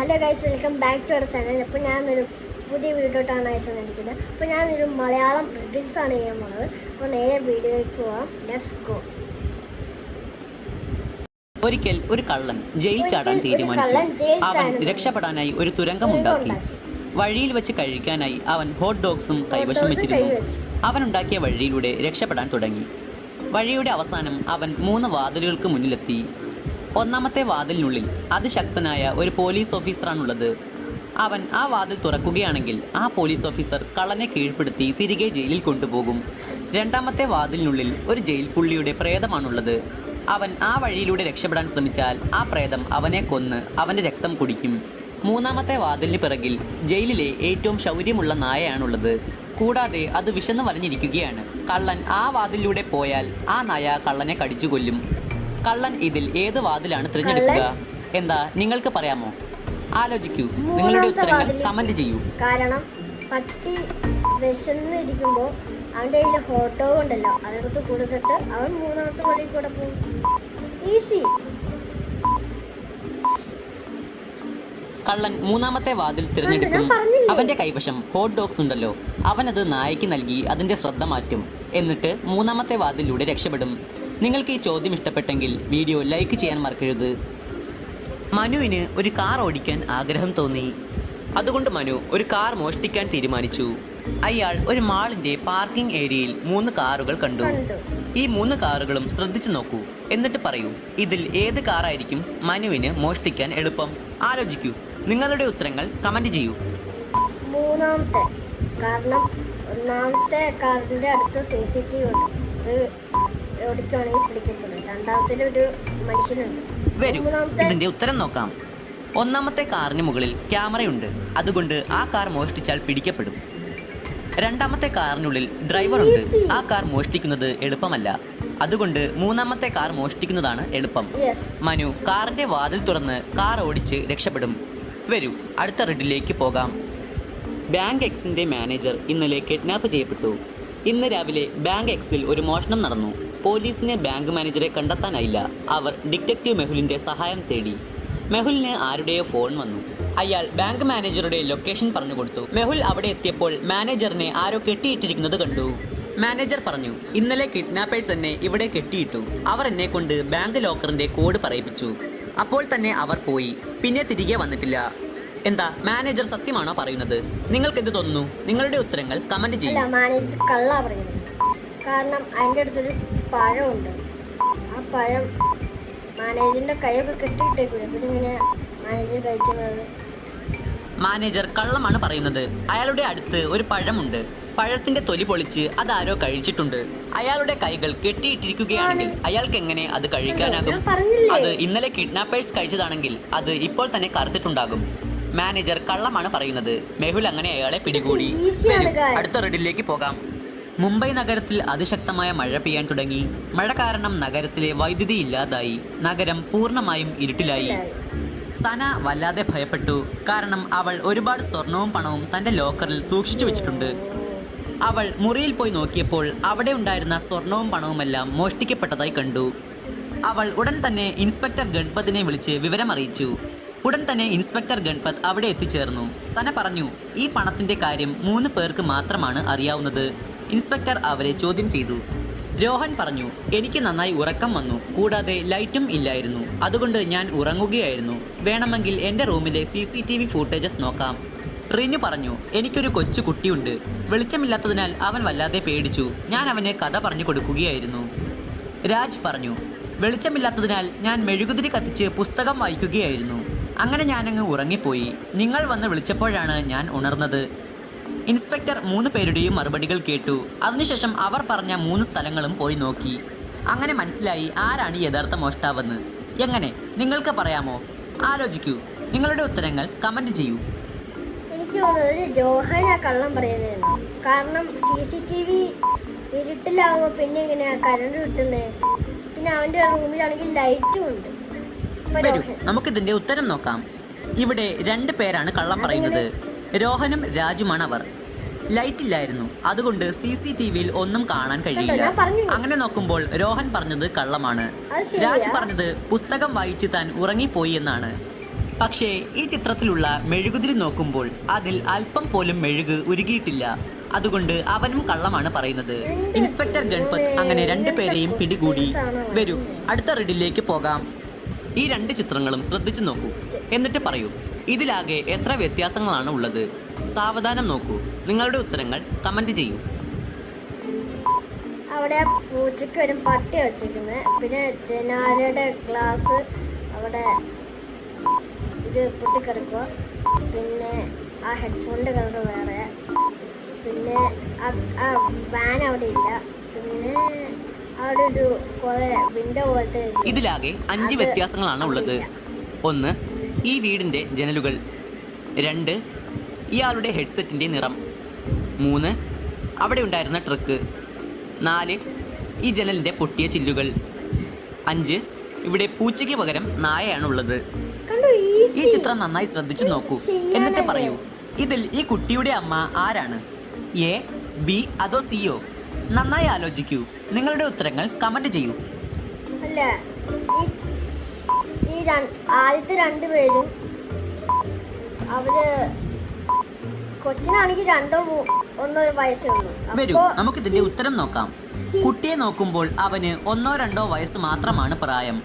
Hello guys, welcome back to our channel. അപ്പോൾ ഞാനൊരു പുതിയ വീഡിയോട്ടാണ് ഗൈസ് വന്നിരിക്കുന്നത്. അപ്പോൾ ഞാനൊരു മലയാളം റിഡിൽസാണ് ചെയ്യാൻ പോകുന്നത്. അപ്പോൾ നേരെ വീഡിയോയ്ക്ക് പോവാം. Let's go. ഒരിക്കൽ ഒരു കള്ളൻ ജയിൽ ചാടാൻ തീരുമാനിച്ചു. അവൻ രക്ഷപ്പെടാനായി ഒരു തുരങ്കമുണ്ടാക്കി. വഴിയിൽ വെച്ച് കഴിക്കാനായി അവൻ ഹോട്ട് ഡോഗ്സും കൈവശം വെച്ചിരുന്നു. അവനുണ്ടാക്കിയ വഴിയിലൂടെ രക്ഷപ്പെടാൻ തുടങ്ങി. വഴിയുടെ അവസാനം അവൻ 3 വാതിലുകൾക്ക് മുന്നിലെത്തി. ഒന്നാമത്തെ വാതിലിനുള്ളിൽ അതിശക്തനായ ഒരു പോലീസ് ഓഫീസറാണുള്ളത്. അവൻ ആ വാതിൽ തുറക്കുകയാണെങ്കിൽ ആ പോലീസ് ഓഫീസർ കള്ളനെ കീഴ്പ്പെടുത്തി തിരികെ ജയിലിൽ കൊണ്ടുപോകും. രണ്ടാമത്തെ വാതിലിനുള്ളിൽ ഒരു ജയിൽ പുള്ളിയുടെ പ്രേതമാണുള്ളത്. അവൻ ആ വഴിയിലൂടെ രക്ഷപ്പെടാൻ ശ്രമിച്ചാൽ ആ പ്രേതം അവനെ കൊന്ന് അവൻ്റെ രക്തം കുടിക്കും. മൂന്നാമത്തെ വാതിലിന് പിറകിൽ ജയിലിലെ ഏറ്റവും ശൗര്യമുള്ള നായയാണുള്ളത്. കൂടാതെ അത് വിശന്ന് വലഞ്ഞിരിക്കുകയാണ്. കള്ളൻ ആ വാതിലിലൂടെ പോയാൽ ആ നായ കള്ളനെ കടിച്ചു കൊല്ലും. കള്ളൻ ഇതിൽ ഏത് വാതിലാണ് തിരഞ്ഞെടുക്കുക? എന്താ നിങ്ങൾക്ക് പറയാമോ? ആലോചിക്കൂ. നിങ്ങളുടെ ഉത്തരങ്ങൾ കമന്റ് ചെയ്യൂ. കാരണം പട്ടി വിശന്നിരിക്കുമ്പോൾ അവൻ്റെ കയ്യിൽ ഫോട്ടോ ഉണ്ടല്ലോ, അതെടുത്ത് കൊടുത്തിട്ട് അവൻ മൂന്നാമത്തെ വഴി കൂടെ പോകും. ഈസി. കള്ളൻ മൂന്നാമത്തെ വാതിൽ തിരഞ്ഞെടുക്കും. അവന്റെ കൈവശം ഹോട്ട് ഡോഗ്സ് ഉണ്ടല്ലോ, അവനത് നായയ്ക്ക് നൽകി അതിന്റെ ശ്രദ്ധ മാറ്റും. എന്നിട്ട് മൂന്നാമത്തെ വാതിലൂടെ രക്ഷപ്പെടും. നിങ്ങൾക്ക് ഈ ചോദ്യം ഇഷ്ടപ്പെട്ടെങ്കിൽ വീഡിയോ ലൈക്ക് ചെയ്യാൻ മറക്കരുത്. മനുവിന് ഒരു കാർ ഓടിക്കാൻ ആഗ്രഹം തോന്നി. അതുകൊണ്ട് മനു ഒരു കാർ മോഷ്ടിക്കാൻ തീരുമാനിച്ചു. അയാൾ ഒരു മാളിന്റെ പാർക്കിംഗ് ഏരിയയിൽ 3 കാറുകൾ കണ്ടു. ഈ 3 കാറുകളും ശ്രദ്ധിച്ചു നോക്കൂ. എന്നിട്ട് പറയൂ, ഇതിൽ ഏത് കാറായിരിക്കും മനുവിന് മോഷ്ടിക്കാൻ എളുപ്പം? ആലോചിക്കൂ. നിങ്ങളുടെ ഉത്തരങ്ങൾ കമന്റ് ചെയ്യൂ. മൂന്നാമത്തെ. കാരണം ഒന്നാമത്തെ കാറിന്റെ അടുത്ത് CCTV ഉണ്ട്, അത് ഓടിക്കുകയാണെങ്കിൽ പിടിക്കപ്പെടും. രണ്ടാമത്തെ ഒരു മനുഷ്യനുണ്ട്. വരൂ, ഇതിന്റെ ഉത്തരം നോക്കാം. ഒന്നാമത്തെ കാറിന് മുകളിൽ ക്യാമറയുണ്ട്, അതുകൊണ്ട് ആ കാർ മോഷ്ടിച്ചാൽ പിടിക്കപ്പെടും. രണ്ടാമത്തെ കാറിനുള്ളിൽ ഡ്രൈവറുണ്ട്, ആ കാർ മോഷ്ടിക്കുന്നത് എളുപ്പമല്ല. അതുകൊണ്ട് മൂന്നാമത്തെ കാർ മോഷ്ടിക്കുന്നതാണ് എളുപ്പം. മനു കാറിന്റെ വാതിൽ തുറന്ന് കാർ ഓടിച്ച് രക്ഷപ്പെടും. വരൂ, അടുത്ത റെഡിലേക്ക് പോകാം. ബാങ്ക് എക്സിന്റെ മാനേജർ ഇന്നലെ കിഡ്നാപ്പ് ചെയ്യപ്പെട്ടു. ഇന്ന് രാവിലെ ബാങ്ക് എക്സിൽ ഒരു മോഷണം നടന്നു. പോലീസിന് ബാങ്ക് മാനേജറെ കണ്ടെത്താനായില്ല. അവർ ഡിറ്റക്റ്റീവ് മെഹുലിന്റെ സഹായം തേടി. മെഹുലിന് ആരുടെയോ ഫോൺ വന്നു. അയാൾ ബാങ്ക് മാനേജറുടെ ലൊക്കേഷൻ പറഞ്ഞു കൊടുത്തു. മെഹുൽ അവിടെ എത്തിയപ്പോൾ മാനേജറിനെ ആരോ കെട്ടിയിട്ടിരിക്കുന്നത് കണ്ടു. മാനേജർ പറഞ്ഞു, ഇന്നലെ കിഡ്നാപ്പേഴ്സ് എന്നെ ഇവിടെ കെട്ടിയിട്ടു. അവർ എന്നെ കൊണ്ട് ബാങ്ക് ലോക്കറിന്റെ കോഡ് പറയിപ്പിച്ചു. അപ്പോൾ തന്നെ അവർ പോയി, പിന്നെ തിരികെ വന്നിട്ടില്ല. എന്താ മാനേജർ സത്യമാണോ പറയുന്നത്? നിങ്ങൾക്ക് എന്ത് തോന്നുന്നു? നിങ്ങളുടെ ഉത്തരങ്ങൾ കമന്റ് ചെയ്യും. മാനേജർ കള്ളാ പറയുന്നത്. കാരണം അതിൻ്റെ അടുത്തൊരു പഴമുണ്ട്. ആ പഴം മാനേജറിന്റെ കൈയൊക്കെ കെട്ടിയിട്ടേക്കൂല, പിന്നെ ഇങ്ങനെ മാനേജർ കഴിക്കുന്നത്. മാനേജർ കള്ളമാണ് പറയുന്നത്. അയാളുടെ അടുത്ത് ഒരു പഴമുണ്ട്. പഴത്തിന്റെ തൊലി പൊളിച്ച് അതാരോ കഴിച്ചിട്ടുണ്ട്. അയാളുടെ കൈകൾ കെട്ടിയിട്ടിരിക്കുകയാണെങ്കിൽ അയാൾക്ക് എങ്ങനെ അത് കഴിക്കാനാകും? അത് ഇന്നലെ കിഡ്നാപ്പേഴ്സ് കഴിച്ചതാണെങ്കിൽ അത് ഇപ്പോൾ തന്നെ കറുത്തിട്ടുണ്ടാകും. മാനേജർ കള്ളമാണ് പറയുന്നത്. മെഹുൽ അങ്ങനെ അയാളെ പിടികൂടി. അടുത്ത റെഡിലേക്ക് പോകാം. മുംബൈ നഗരത്തിൽ അതിശക്തമായ മഴ പെയ്യാൻ തുടങ്ങി. മഴ കാരണം നഗരത്തിലെ വൈദ്യുതി ഇല്ലാതായി. നഗരം പൂർണ്ണമായും ഇരുട്ടിലായി. സന വല്ലാതെ ഭയപ്പെട്ടു. കാരണം അവൾ ഒരുപാട് സ്വർണവും പണവും തന്റെ ലോക്കറിൽ സൂക്ഷിച്ചു വെച്ചിട്ടുണ്ട്. അവൾ മുറിയിൽ പോയി നോക്കിയപ്പോൾ അവിടെ ഉണ്ടായിരുന്ന സ്വർണവും പണവുമെല്ലാം മോഷ്ടിക്കപ്പെട്ടതായി കണ്ടു. അവൾ ഉടൻ തന്നെ ഇൻസ്പെക്ടർ ഗൺപതിനെ വിളിച്ച് വിവരമറിയിച്ചു. ഉടൻ തന്നെ ഇൻസ്പെക്ടർ ഗൺപത് അവിടെ എത്തിച്ചേർന്നു. സന പറഞ്ഞു, ഈ പണത്തിന്റെ കാര്യം 3 പേർക്ക് മാത്രമാണ് അറിയാവുന്നത്. ഇൻസ്പെക്ടർ അവരെ ചോദ്യം ചെയ്തു. രോഹൻ പറഞ്ഞു, എനിക്ക് നന്നായി ഉറക്കം വന്നു. കൂടാതെ ലൈറ്റും ഇല്ലായിരുന്നു. അതുകൊണ്ട് ഞാൻ ഉറങ്ങുകയായിരുന്നു. വേണമെങ്കിൽ എൻ്റെ റൂമിലെ CCTV ഫൂട്ടേജസ് നോക്കാം. റിനു പറഞ്ഞു, എനിക്കൊരു കൊച്ചു കുട്ടിയുണ്ട്. വെളിച്ചമില്ലാത്തതിനാൽ അവൻ വല്ലാതെ പേടിച്ചു. ഞാൻ അവന് കഥ പറഞ്ഞു കൊടുക്കുകയായിരുന്നു. രാജ് പറഞ്ഞു, വെളിച്ചമില്ലാത്തതിനാൽ ഞാൻ മെഴുകുതിരി കത്തിച്ച് പുസ്തകം വായിക്കുകയായിരുന്നു. അങ്ങനെ ഞാനങ്ങ് ഉറങ്ങിപ്പോയി. നിങ്ങൾ വന്ന് വിളിച്ചപ്പോഴാണ് ഞാൻ ഉണർന്നത്. ഇൻസ്പെക്ടർ 3 പേരുടെയും മറുപടികൾ കേട്ടു. അതിനുശേഷം അവർ പറഞ്ഞ 3 സ്ഥലങ്ങളും പോയി നോക്കി. അങ്ങനെ മനസ്സിലായി ആരാണ് യഥാർത്ഥ മോഷ്ടാവെന്ന്. എങ്ങനെ? നിങ്ങൾക്ക് പറയാമോ? ആലോചിക്കൂ. നിങ്ങളുടെ ഉത്തരങ്ങൾ കമന്റ് ചെയ്യൂ. എനിക്ക് തോന്നുന്നത് രോഹൻ ആ കള്ളം പറയുന്നതാണ്. കാരണം CCTV ഇരുട്ടിലാവുമ്പോൾ പിന്നെ എങ്ങനെയാ കറണ്ട് കിട്ടുന്നത്? പിന്നെ അവന്റെ റൂമിലാണെങ്കിൽ ലൈറ്റും ഉണ്ട്. വരൂ, നമുക്കിതിന്റെ ഉത്തരം നോക്കാം. ഇവിടെ 2 പേരാണ് കള്ളം പറയുന്നത്. രോഹനും രാജുമാണ് അവർ. ലൈറ്റ് ഇല്ലായിരുന്നു, അതുകൊണ്ട് CCTVയിൽ ഒന്നും കാണാൻ കഴിയില്ല. അങ്ങനെ നോക്കുമ്പോൾ രോഹൻ പറഞ്ഞത് കള്ളമാണ്. രാജ് പറഞ്ഞത് പുസ്തകം വായിച്ച് താൻ ഉറങ്ങിപ്പോയി എന്നാണ്. പക്ഷേ ഈ ചിത്രത്തിലുള്ള മെഴുകുതിരി നോക്കുമ്പോൾ അതിൽ അല്പം പോലും മെഴുക് ഉരുകിയിട്ടില്ല. അതുകൊണ്ട് അവനും കള്ളമാണ് പറയുന്നത്. ഇൻസ്പെക്ടർ ഗൺപത് അങ്ങനെ രണ്ടുപേരെയും പിടികൂടി. വരൂ, അടുത്ത റീഡിലേക്ക് പോകാം. ഈ രണ്ട് ചിത്രങ്ങളും ശ്രദ്ധിച്ചു നോക്കൂ, എന്നിട്ട് പറയൂ ഇതിലാകെ എത്ര വ്യത്യാസങ്ങളാണ് ഉള്ളത്. സാവധാനം നോക്കൂ. നിങ്ങളുടെ ഉത്തരങ്ങൾ കമന്റ് ചെയ്യൂ. അവിടെ പൂച്ചയ്ക്ക് ഒരു പട്ടി വെച്ചിരിക്കുന്നത്, പിന്നെ ജനാലയുടെ ഗ്ലാസ് അവിടെ ഇത് പൊട്ടിക്കിടക്കുക, പിന്നെ ആ ഹെഡ്ഫോണിൻ്റെ കളർ വേറെ, പിന്നെ ആ വാൻ അവിടെ ഇല്ല, പിന്നെ അവിടെ ഒരു കുറെ വിൻഡോ പോലത്തെ ഇതിലാകെ 5 വ്യത്യാസങ്ങളാണ് ഉള്ളത്. 1. ഈ വീടിൻ്റെ ജനലുകൾ. 2. ഇയാളുടെ ഹെഡ്സെറ്റിൻ്റെ നിറം. 3. അവിടെ ഉണ്ടായിരുന്ന ട്രക്ക്. 4. ഈ ജനലിൻ്റെ പൊട്ടിയ ചില്ലുകൾ. 5. ഇവിടെ പൂച്ചയ്ക്ക് പകരം നായയാണുള്ളത്. ഈ ചിത്രം നന്നായി ശ്രദ്ധിച്ചു നോക്കൂ, എന്നിട്ട് പറയൂ ഇതിൽ ഈ കുട്ടിയുടെ അമ്മ ആരാണ്? എ, ബി അതോ സിയോ? നന്നായി ആലോചിക്കൂ. നിങ്ങളുടെ ഉത്തരങ്ങൾ കമന്റ് ചെയ്യൂ. അല്ല, ഈ ആദ്യത്തെ രണ്ടുപേരും അവര് കൊച്ചിനാണെങ്കിൽ 2-1 വയസ്സേ ഉള്ളൂ. വരൂ, നമുക്കിതിന്റെ ഉത്തരം നോക്കാം. കുട്ടിയെ നോക്കുമ്പോൾ അവന് 1-2 വയസ്സ് മാത്രമാണ് പ്രായം.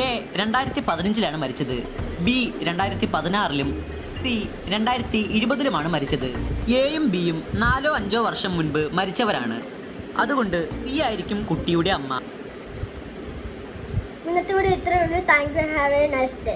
എ 2015-ലാണ് മരിച്ചത്. ബി 2016-ലും. സി 2020-ലുമാണ് മരിച്ചത്. എയും ബിയും 4-5 വർഷം മുൻപ് മരിച്ചവരാണ്. അതുകൊണ്ട് സി ആയിരിക്കും കുട്ടിയുടെ അമ്മ. ഇന്നത്തെ ഇവിടെ ഇത്രയേ ഉള്ളൂ. Thank you, have A nice day.